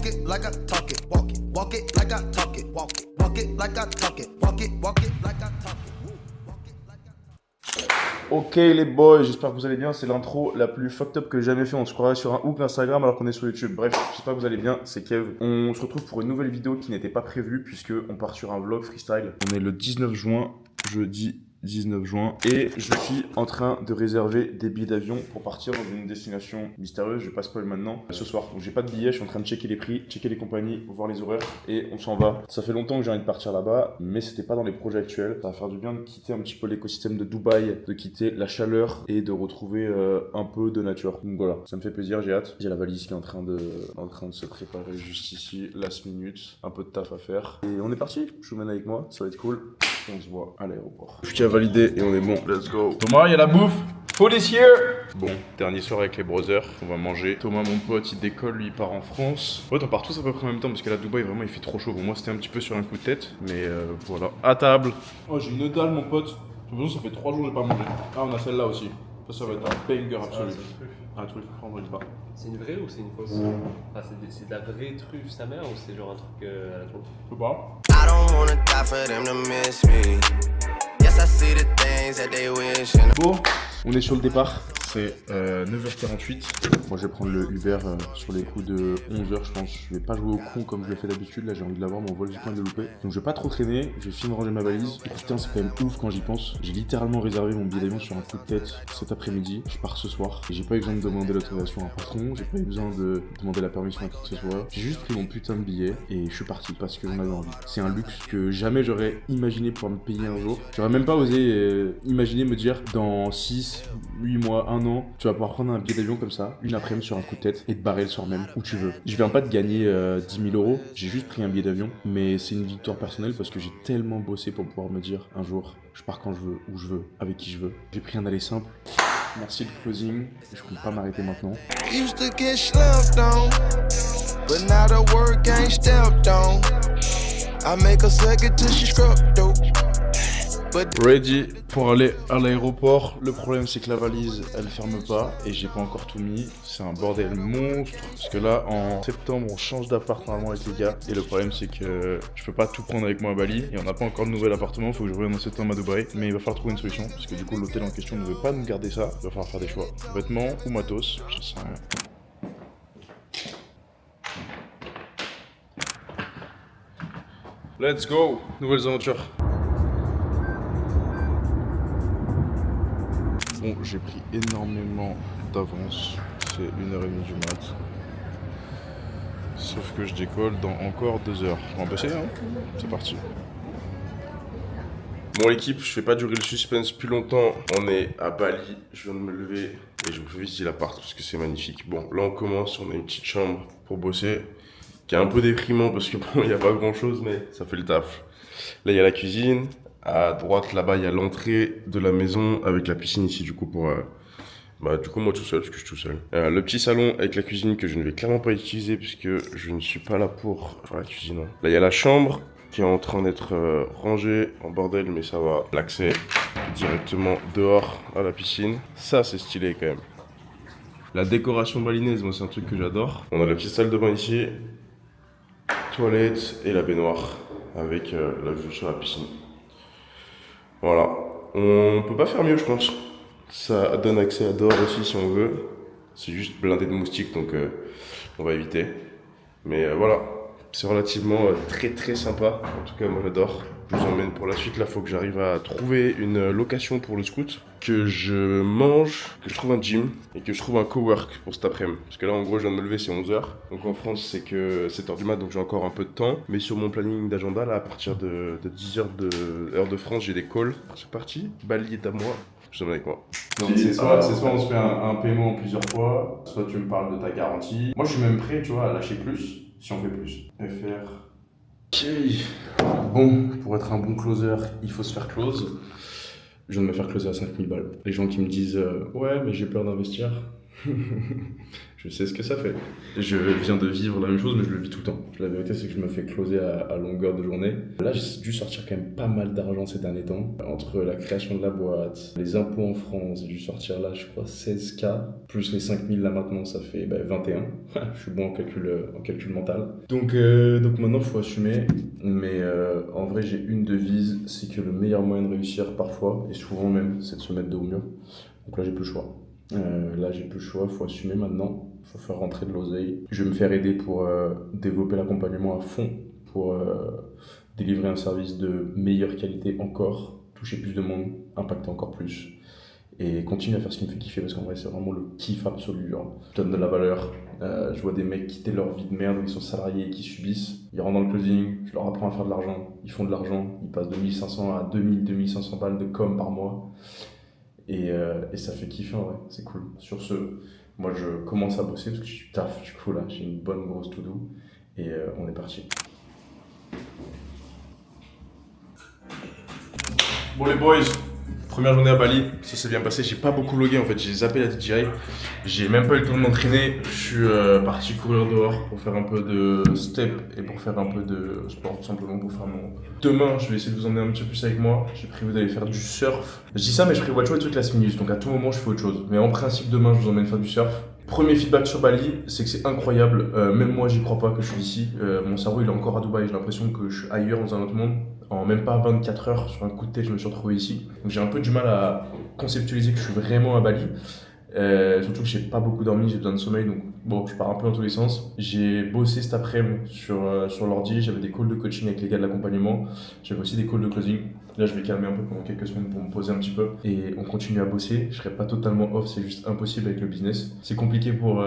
Walk it like I talk it. Walk it like I talk it. Walk it like I talk it. Walk it like I talk it. Ok les boys, j'espère que vous allez bien, c'est l'intro la plus fucked up que j'ai jamais fait, on se croirait sur un hook Instagram alors qu'on est sur YouTube. Bref, j'espère que vous allez bien, c'est Kev. On se retrouve pour une nouvelle vidéo qui n'était pas prévue puisque on part sur un vlog freestyle. On est le 19 juin, jeudi 19 juin, et je suis en train de réserver des billets d'avion pour partir dans une destination mystérieuse, je vais pas spoil maintenant, ce soir. Donc j'ai pas de billets, je suis en train de checker les prix, checker les compagnies, voir les horaires, et on s'en va. Ça fait longtemps que j'ai envie de partir là-bas, mais c'était pas dans les projets actuels. Ça va faire du bien de quitter un petit peu l'écosystème de Dubaï, de quitter la chaleur et de retrouver un peu de nature. Donc voilà, ça me fait plaisir, j'ai hâte. J'ai la valise qui est en train de se préparer juste ici, last minute, un peu de taf à faire. Et on est parti, je vous mène avec moi, ça va être cool. On se voit à l'aéroport. Je tiens à valider et on est bon. Let's go. Thomas, il y a la bouffe. Faut des cieux. Bon, dernier soir avec les brothers. On va manger. Thomas, mon pote, il décolle, lui, il part en France. Ouais, on part tous à peu près en même temps parce que là, Dubaï, vraiment, il fait trop chaud. Bon, moi, c'était un petit peu sur un coup de tête. Mais voilà. À table. Oh, j'ai une dalle, mon pote. J'ai l'impression que ça fait 3 jours que j'ai pas mangé. Ah, on a celle-là aussi. Ça va être un banger absolu. Un truc, prendre une barre. C'est une vraie ou c'est une fausse? Ah, c'est de la vraie truffe sa mère ou c'est genre un truc à la truffe? Je peux pas. I don't wanna die for them to miss me. Yes, I see the things that they wish. Bon, on est sur le départ. C'est 9h48. Moi, je vais prendre le Uber sur les coups de 11h, je pense. Je vais pas jouer au con comme je le fais d'habitude. Là, j'ai envie de l'avoir, mon vol, j'ai pas envie de le louper. Donc, je vais pas trop traîner. Je vais finir de ranger ma valise. Et putain, c'est quand même ouf quand j'y pense. J'ai littéralement réservé mon billet d'avion sur un coup de tête cet après-midi. Je pars ce soir. Et j'ai pas eu besoin de demander l'autorisation à un patron. J'ai pas eu besoin de demander la permission à qui que ce soit. J'ai juste pris mon putain de billet et je suis parti parce que j'en avais envie. C'est un luxe que jamais j'aurais imaginé pouvoir me payer un jour. J'aurais même pas osé imaginer me dire dans 6, 8 mois, 1 an, tu vas pouvoir prendre un billet d'avion comme ça, une après-midi sur un coup de tête et te barrer le soir même où tu veux. Je viens pas de gagner 10 000 euros, j'ai juste pris un billet d'avion, mais c'est une victoire personnelle parce que j'ai tellement bossé pour pouvoir me dire un jour, je pars quand je veux, où je veux, avec qui je veux. J'ai pris un aller simple. Merci le closing, je compte pas m'arrêter maintenant. Used to get slept on, but now the work ain't stepped on. I make a second till she scrub dope. Ready pour aller à l'aéroport. Le problème c'est que la valise elle ferme pas et j'ai pas encore tout mis. C'est un bordel monstre parce que là en septembre on change d'appart normalement avec les gars et le problème c'est que je peux pas tout prendre avec moi à Bali et on n'a pas encore de nouvel appartement. Faut que je revienne en septembre à Dubaï, mais il va falloir trouver une solution parce que du coup l'hôtel en question ne veut pas nous garder ça. Il va falloir faire des choix, vêtements ou matos, j'en sais rien. Let's go, nouvelles aventures. Bon, j'ai pris énormément d'avance, c'est 1h30 du mat. Sauf que je décolle dans encore 2 heures. On va passer, hein? C'est parti. Bon l'équipe, je fais pas durer le suspense plus longtemps. On est à Bali, je viens de me lever et je vous visiter l'appart parce que c'est magnifique. Bon, là on commence, on a une petite chambre pour bosser, qui est un peu déprimant parce que bon, il n'y a pas grand chose, mais ça fait le taf. Là il y a la cuisine. À droite, là-bas, il y a l'entrée de la maison avec la piscine ici, du coup, pour... du coup, moi tout seul, parce que je suis tout seul. Le petit salon avec la cuisine que je ne vais clairement pas utiliser puisque je ne suis pas là pour faire la cuisine. Hein. Là, il y a la chambre qui est en train d'être rangée en bordel, mais ça va. L'accès directement dehors à la piscine. Ça, c'est stylé quand même. La décoration balinaise, moi, c'est un truc que j'adore. On a la petite salle de bain ici, toilette et la baignoire avec la vue sur la piscine. Voilà, on peut pas faire mieux je pense. Ça donne accès à dehors aussi si on veut. C'est juste blindé de moustiques donc on va éviter. Mais voilà, c'est relativement très sympa. En tout cas moi j'adore. Je vous emmène pour la suite. Là faut que j'arrive à trouver une location pour le scout. Que je mange, que je trouve un gym et que je trouve un cowork pour cet après-midi. Parce que là en gros je viens de me lever, c'est 11h. Donc en France c'est que 7h du mat donc j'ai encore un peu de temps. Mais sur mon planning d'agenda là à partir de 10h de heure de France j'ai des calls. C'est parti, Bali est à moi. Je t'emmène avec moi. Donc c'est soit on se fait un paiement en plusieurs fois, soit tu me parles de ta garantie. Moi je suis même prêt tu vois à lâcher plus si on fait plus. FR. Ok. Bon, pour être un bon closer, il faut se faire close. Je viens de me faire closer à 5000 balles. Les gens qui me disent ouais mais j'ai peur d'investir. Je Je sais ce que ça fait. Je viens de vivre la même chose, mais je le vis tout le temps. La vérité, c'est que je me fais closer à longueur de journée. Là, j'ai dû sortir quand même pas mal d'argent ces derniers temps. Entre la création de la boîte, les impôts en France, j'ai dû sortir là, je crois, 16K. Plus les 5000 là maintenant, ça fait 21. Je suis bon en calcul mental. Donc maintenant, il faut assumer. Mais en vrai, j'ai une devise, c'est que le meilleur moyen de réussir parfois, et souvent même, c'est de se mettre dos au mur. Donc là, j'ai plus le choix. Faut assumer maintenant, faut faire rentrer de l'oseille. Je vais me faire aider pour développer l'accompagnement à fond, pour délivrer un service de meilleure qualité encore, toucher plus de monde, impacter encore plus, et continuer à faire ce qui me fait kiffer, parce qu'en vrai c'est vraiment le kiff absolu. Genre. Je donne de la valeur, je vois des mecs quitter leur vie de merde où ils sont salariés et qui subissent, ils rentrent dans le closing, je leur apprends à faire de l'argent, ils font de l'argent, ils passent de 1500 à 2000, 2500 balles de com par mois. Et ça fait kiffer en vrai, c'est cool. Sur ce, moi je commence à bosser parce que je suis taf, du coup là, j'ai une bonne grosse to-do et on est parti. Bon les boys, première journée à Bali, ça s'est bien passé, j'ai pas beaucoup vlogué en fait, j'ai zappé la DJI, j'ai même pas eu le temps de m'entraîner, je suis parti courir dehors pour faire un peu de step et pour faire un peu de sport tout simplement pour faire mon... Demain je vais essayer de vous emmener un petit peu plus avec moi, j'ai prévu d'aller faire du surf. Je dis ça mais je prévois toujours des trucs last minute, donc à tout moment je fais autre chose. Mais en principe demain je vous emmène faire du surf. Premier feedback sur Bali, c'est que c'est incroyable, même moi j'y crois pas que je suis ici, mon cerveau il est encore à Dubaï, j'ai l'impression que je suis ailleurs dans un autre monde. En même pas 24 heures, sur un coup de tête, je me suis retrouvé ici. Donc j'ai un peu du mal à conceptualiser que je suis vraiment à Bali. Surtout que j'ai pas beaucoup dormi, j'ai besoin de sommeil, donc bon, je pars un peu dans tous les sens. J'ai bossé cet après-midi sur l'ordi, j'avais des calls de coaching avec les gars de l'accompagnement, j'avais aussi des calls de closing. Là, je vais calmer un peu pendant quelques semaines pour me poser un petit peu et on continue à bosser. Je serai pas totalement off, c'est juste impossible avec le business. C'est compliqué pour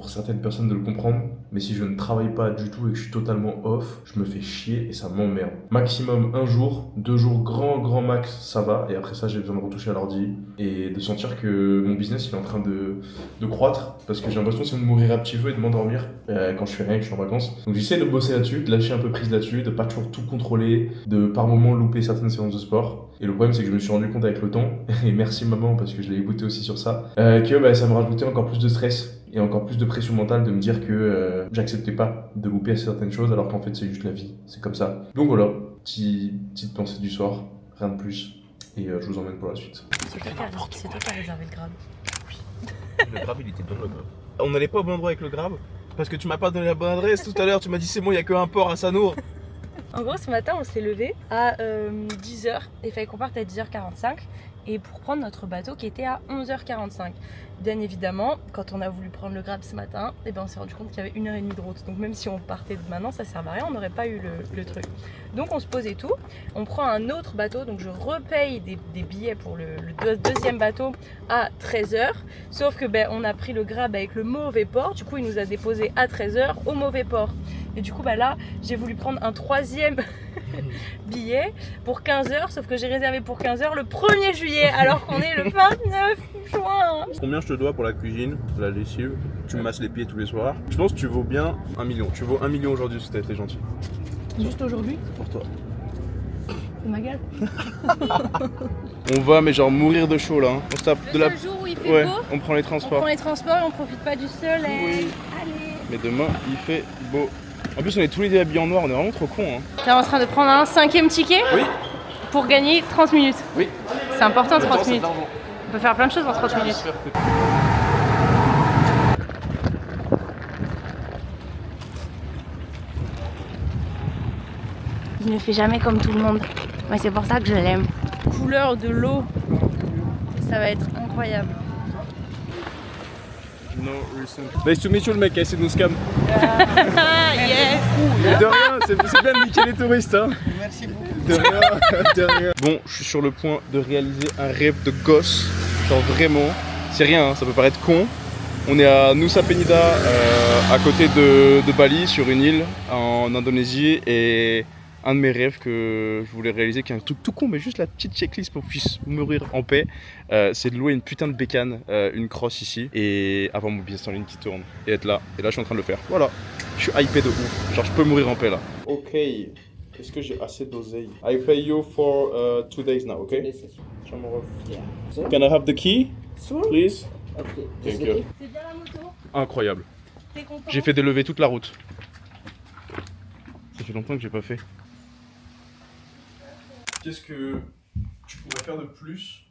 certaines personnes de le comprendre, mais si je ne travaille pas du tout et que je suis totalement off, je me fais chier et ça m'emmerde. Maximum 1 jour, 2 jours, grand max, ça va. Et après ça, j'ai besoin de retoucher à l'ordi et de sentir que mon business il est en train de croître parce que j'ai l'impression que c'est de mourir à petit feu et de m'endormir quand je fais rien et que je suis en vacances. Donc j'essaie de bosser là-dessus, de lâcher un peu prise là-dessus, de pas toujours tout contrôler, de par moments louper certaines séances de sport. Et le problème c'est que je me suis rendu compte avec le temps, et merci maman parce que je l'ai écouté aussi sur ça, que ça me rajoutait encore plus de stress et encore plus de pression mentale de me dire que j'acceptais pas de louper certaines choses alors qu'en fait c'est juste la vie, c'est comme ça. Donc voilà, petite pensée du soir, rien de plus, et je vous emmène pour la suite. C'est toi qui as réservé le grab. Le grab il était bon là-bas. On n'allait pas au bon endroit avec le grab parce que tu m'as pas donné la bonne adresse tout à l'heure, tu m'as dit c'est bon, il y a que un port à Sanour. En gros, ce matin, on s'est levé à 10h et il fallait qu'on parte à 10h45 et pour prendre notre bateau qui était à 11h45. Bien évidemment, quand on a voulu prendre le grab ce matin, on s'est rendu compte qu'il y avait 1h30 de route. Donc même si on partait de maintenant, ça ne servait à rien, on n'aurait pas eu le truc. Donc on se pose et tout, on prend un autre bateau, donc je repaye des billets pour le deuxième bateau à 13h. Sauf que on a pris le grab avec le mauvais port, du coup il nous a déposé à 13h au mauvais port. Et du coup là, j'ai voulu prendre un troisième billet pour 15h, sauf que j'ai réservé pour 15h le 1er juillet, alors qu'on est le 29 juin. Combien je te dois pour la cuisine, la lessive? Tu me masses les pieds tous les soirs. Je pense que tu vaux bien 1 million. Tu vaux 1 million aujourd'hui si t'as été gentil. Juste aujourd'hui? Pour toi. C'est ma gueule. On va mais genre mourir de chaud là. Hein. On se tape de la... jour où il fait beau, on prend les transports. on prend les transports et on profite pas du soleil. Oui. Allez. Mais demain il fait beau. En plus on est tous les deux habillés en noir, on est vraiment trop cons. Hein. T'es en train de prendre un 5e ticket? Oui. Pour gagner 30 minutes. Oui. C'est important 30 minutes. On peut faire plein de choses en 30 minutes. Il ne fait jamais comme tout le monde. Mais c'est pour ça que je l'aime. Couleur de l'eau. Ça va être incroyable. No reason. Nice to meet you le mec, essaie de nous scam. Yes. Mais de rien, c'est bien de niquer les touristes hein. Merci beaucoup. De rien. Bon, je suis sur le point de réaliser un rêve de gosse. Genre vraiment, c'est rien, hein, ça peut paraître con. On est à Nusa Penida, à côté de Bali, sur une île en Indonésie. Et un de mes rêves que je voulais réaliser, qui est un truc tout con, mais juste la petite checklist pour que je puisse mourir en paix, c'est de louer une putain de bécane, une crosse ici, et avoir mon business en ligne qui tourne, et être là. Et là, je suis en train de le faire. Voilà, je suis hypé de ouf. Genre, je peux mourir en paix là. Ok, est-ce que j'ai assez d'oseille? I pay you for 2 days now, ok? Yeah. Can I have the key, please? Okay. Thank you. C'est bien la moto? incroyable. T'es content? J'ai fait des levées toute la route. Ça fait longtemps que j'ai pas fait. Qu'est-ce que tu pourrais faire de plus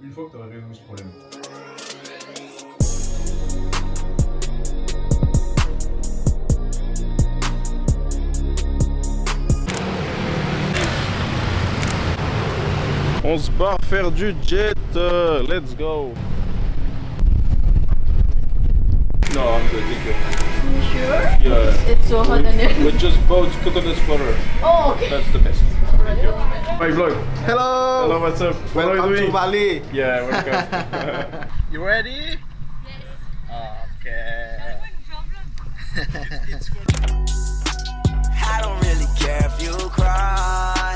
une fois que tu aurais résolu ce problème? On se barre faire du jet, let's go. No, I'm good, thank you. Sure? Yeah, It's so hot in here. we just bought coconut water. Oh, okay. That's the best. Thank you. Hi vlog. Hello! Hello, what's up? What are you Welcome doing? to Bali. Yeah, welcome. You ready? Okay. I don't really care if you cry.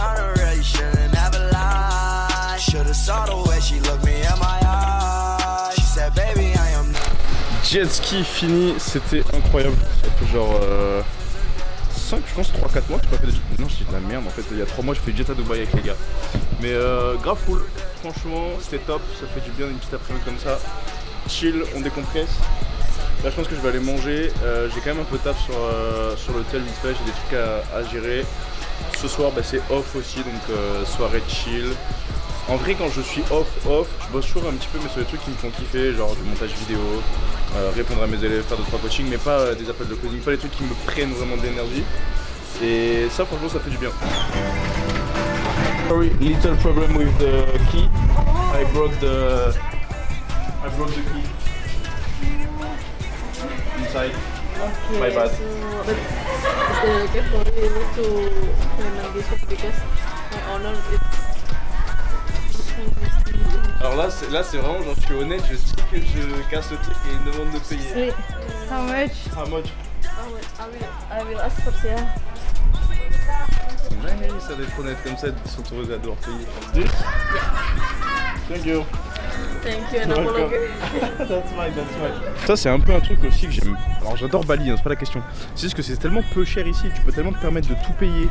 I don't really shouldn't have a lie. Should've saw the way she looked me in my eyes. She said, baby, I am not. Jet ski fini, c'était incroyable. Ça fait genre 5, je pense, 3-4 mois que j'ai pas fait de jet. Non, je dis de la merde en fait. Il y a 3 mois, j'ai fait jet à Dubaï avec les gars. Mais grave cool. Franchement, c'était top. Ça fait du bien une petite après-midi comme ça. Chill, on décompresse. Là, je pense que je vais aller manger. J'ai quand même un peu de taf sur l'hôtel vite fait. J'ai des trucs à gérer. Ce soir, bah, c'est off aussi, donc soirée chill. En vrai, quand je suis off, je bosse toujours un petit peu, mais sur les trucs qui me font kiffer, genre du montage vidéo, répondre à mes élèves, faire 2-3 coachings, mais pas des appels de coding, pas les trucs qui me prennent vraiment d'énergie. Et ça, franchement, ça fait du bien. Sorry, little problem with the key. I broke the key inside. Okay, My bad. So, but is the gift already able to remember this one because my honor is. Alors là, c'est vraiment, genre, je suis honnête, je dis que je casse le truc et il me demande de payer. Wait, how much? How much? I will ask for yeah. Ouais, ça d'être honnête comme ça, ils sont heureux à devoir payer. Thank you. Thank you, and I'm Welcome. that's mine. Ça, c'est un peu un truc aussi que j'aime. Alors, j'adore Bali, hein, c'est pas la question. C'est juste que c'est tellement peu cher ici, tu peux tellement te permettre de tout payer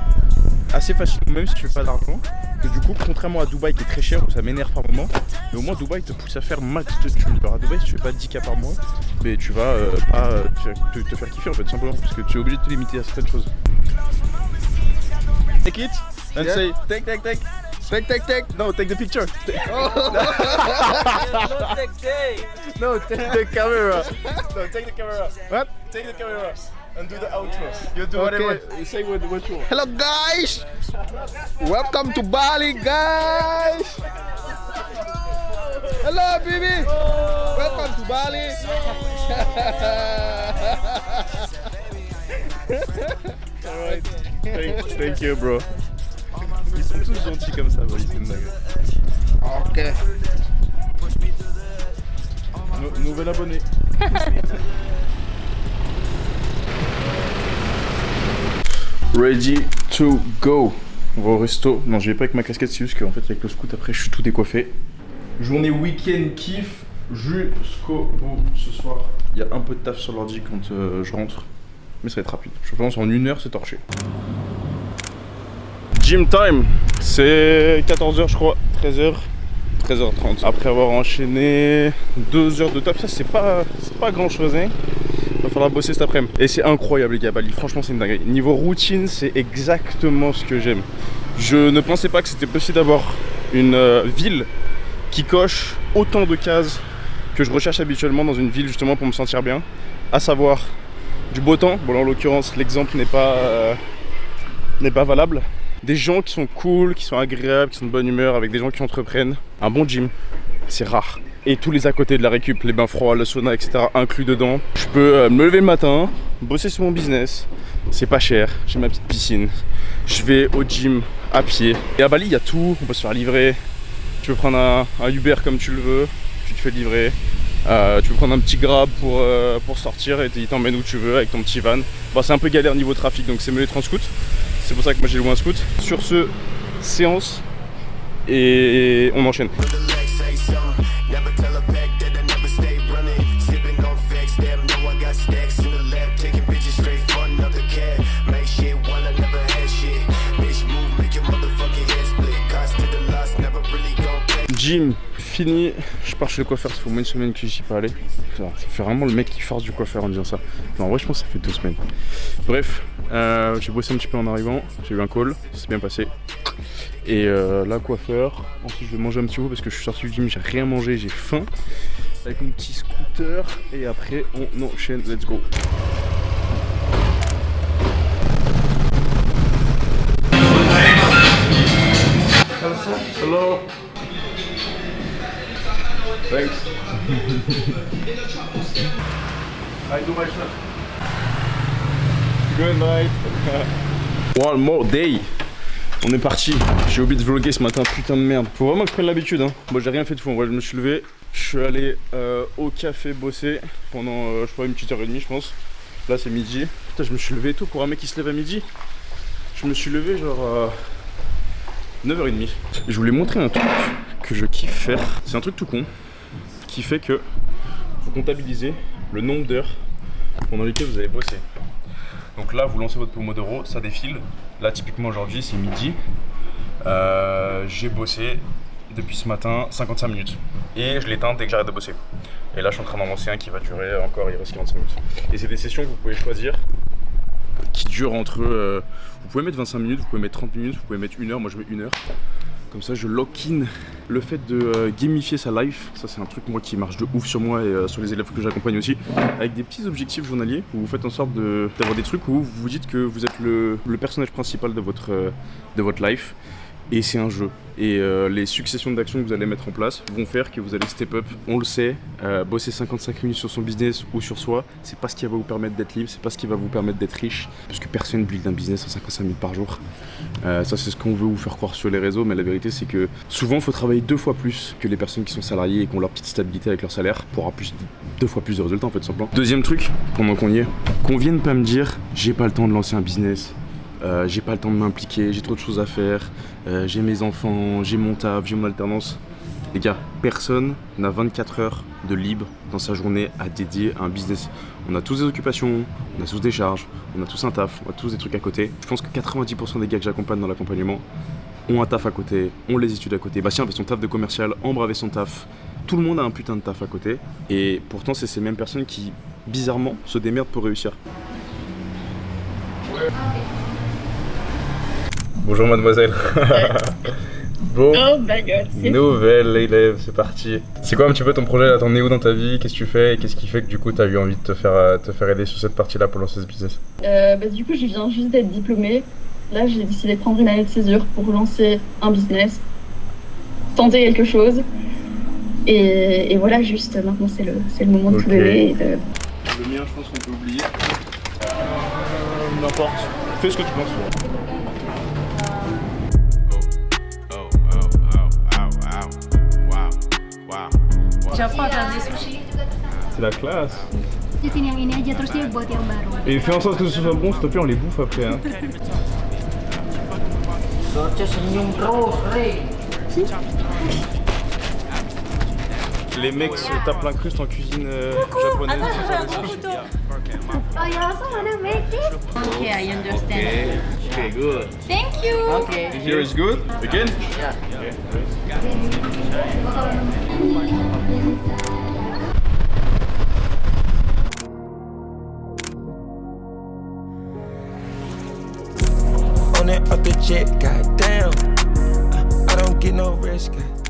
assez facilement, même si tu fais pas d'argent. Que du coup, contrairement à Dubaï qui est très cher, où ça m'énerve par moment, mais au moins Dubaï te pousse à faire max de thunes. Alors à Dubaï, si tu fais pas 10K par mois, mais tu vas pas te faire kiffer en fait, simplement parce que tu es obligé de te limiter à certaines choses. Take it and Yeah. say take. No, take the picture. No, take the camera. No, take the camera. What? Take the camera and do the outro. You do whatever. You say what you want. Hello guys! Welcome to Bali guys! Hello baby! Welcome to Bali! Alright. Thank you, bro. Ils sont tous gentils comme ça, Bali, c'est une dingue. Ok. Nouvel abonné. Ready to go. On va au resto. Non, je vais pas avec ma casquette, c'est juste qu'en fait, avec le scoot, après, je suis tout décoiffé. Journée week-end kiff jusqu'au bout ce soir. Il y a un peu de taf sur l'ordi quand je rentre, mais ça va être rapide. Je pense en 1 heure, c'est torché. Gym time, c'est 14h, je crois, 13h. 13h30. Après avoir enchaîné 2 heures de taf, ça c'est pas grand chose, hein. Il va falloir bosser cet après-midi. Et c'est incroyable les gars, Bali, franchement c'est une dinguerie. Niveau routine, c'est exactement ce que j'aime. Je ne pensais pas que c'était possible d'avoir une ville qui coche autant de cases que je recherche habituellement dans une ville justement pour me sentir bien. À savoir du beau temps, bon là en l'occurrence l'exemple n'est pas valable. Des gens qui sont cool, qui sont agréables, qui sont de bonne humeur, avec des gens qui entreprennent. Un bon gym, c'est rare. Et tous les à côté de la récup, les bains froids, le sauna, etc. inclus dedans. Je peux me lever le matin, bosser sur mon business. C'est pas cher, j'ai ma petite piscine. Je vais au gym à pied. Et à Bali, il y a tout, on peut se faire livrer. Tu peux prendre un Uber comme tu le veux, tu te fais livrer. Tu peux prendre un petit Grab pour sortir et il t'emmène où tu veux avec ton petit van. Bon, c'est un peu galère niveau trafic, donc c'est mieux d'être en scoot. C'est pour ça que moi j'ai loué un scoot. Sur ce, séance et on enchaîne. Gym fini, je pars chez le coiffeur, ça fait au moins une semaine que j'y suis pas allé. Ça fait vraiment le mec qui force du coiffeur en disant ça. Non, en vrai, je pense que ça fait 2 semaines. Bref, j'ai bossé un petit peu en arrivant, j'ai eu un call, ça s'est bien passé. Et là, coiffeur. Ensuite, je vais manger un petit peu parce que je suis sorti du gym, j'ai rien mangé, j'ai faim. Avec mon petit scooter. Et après, on enchaîne. Let's go. Hello. Thanks. I do my shot. Good night. One more day. On est parti. J'ai oublié de vlogger ce matin, putain de merde. Faut vraiment que je prenne l'habitude, hein. Moi j'ai rien fait de fou. En vrai, je me suis levé. Je suis allé au café bosser pendant, je crois, une petite heure et demie, je pense. Là c'est midi. Putain, je me suis levé tôt pour un mec qui se lève à midi. Je me suis levé genre 9h30. Je voulais montrer un truc que je kiffe faire. C'est un truc tout con qui fait que vous comptabilisez le nombre d'heures pendant lesquelles vous avez bossé. Donc là, vous lancez votre Pomodoro, ça défile. Là, typiquement aujourd'hui, c'est midi. J'ai bossé depuis ce matin 55 minutes. Et je l'éteins dès que j'arrête de bosser. Et là, je suis en train d'en lancer un qui va durer encore, il reste 45 minutes. Et c'est des sessions que vous pouvez choisir qui durent entre... vous pouvez mettre 25 minutes, vous pouvez mettre 30 minutes, vous pouvez mettre 1 heure. Moi, je mets 1 heure. Comme ça, je lock-in le fait de gamifier sa life. Ça, c'est un truc moi qui marche de ouf sur moi et sur les élèves que j'accompagne aussi. Avec des petits objectifs journaliers où vous faites en sorte d'avoir des trucs où vous vous dites que vous êtes le personnage principal de votre life. Et c'est un jeu. Et les successions d'actions que vous allez mettre en place vont faire que vous allez step up. On le sait, bosser 55 minutes sur son business ou sur soi, c'est pas ce qui va vous permettre d'être libre, c'est pas ce qui va vous permettre d'être riche. Parce que personne build un business en 55 minutes par jour. Ça, c'est ce qu'on veut vous faire croire sur les réseaux, mais la vérité, c'est que souvent, il faut travailler 2 fois plus que les personnes qui sont salariées et qui ont leur petite stabilité avec leur salaire pour avoir 2 fois plus de résultats, en fait, simplement. Deuxième truc, pendant qu'on y est, qu'on vienne pas me dire, j'ai pas le temps de lancer un business. J'ai pas le temps de m'impliquer, j'ai trop de choses à faire, j'ai mes enfants, j'ai mon taf, j'ai mon alternance. Les gars, personne n'a 24 heures de libre dans sa journée à dédier à un business. On a tous des occupations, on a tous des charges, on a tous un taf, on a tous des trucs à côté. Je pense que 90% des gars que j'accompagne dans l'accompagnement ont un taf à côté, ont les études à côté. Bastien avait son taf de commercial, Ambre avait son taf. Tout le monde a un putain de taf à côté. Et pourtant, c'est ces mêmes personnes qui, bizarrement, se démerdent pour réussir. Bonjour mademoiselle. Bon, Oh my god, c'est nouvelle élève, c'est parti. C'est quoi un petit peu ton projet là? T'en es où dans ta vie? Qu'est-ce que tu fais? Et qu'est-ce qui fait que du coup t'as eu envie de te faire aider sur cette partie-là pour lancer ce business? Du coup, je viens juste d'être diplômée. Là, j'ai décidé de prendre une année de césure pour lancer un business, tenter quelque chose. Et voilà, juste maintenant, c'est le moment de tout donner. Le mien, je pense qu'on peut oublier. N'importe. Fais ce que tu penses. J'apprends à faire des sushis. C'est la classe. Cutin yang ini aja terus dia buat yang baru. Et fais en sorte que ce soit bon, s'il te plaît, on les bouffe après. Hein. Les mecs se tapent l'incruste en cuisine japonaise. Attends, je fais un gros photo. Oh, you also wanna make this? Okay, I understand. Okay, good. Thank you. Okay. Here is good. Again? On that other jet, goddamn. I don't get no rest, goddamn.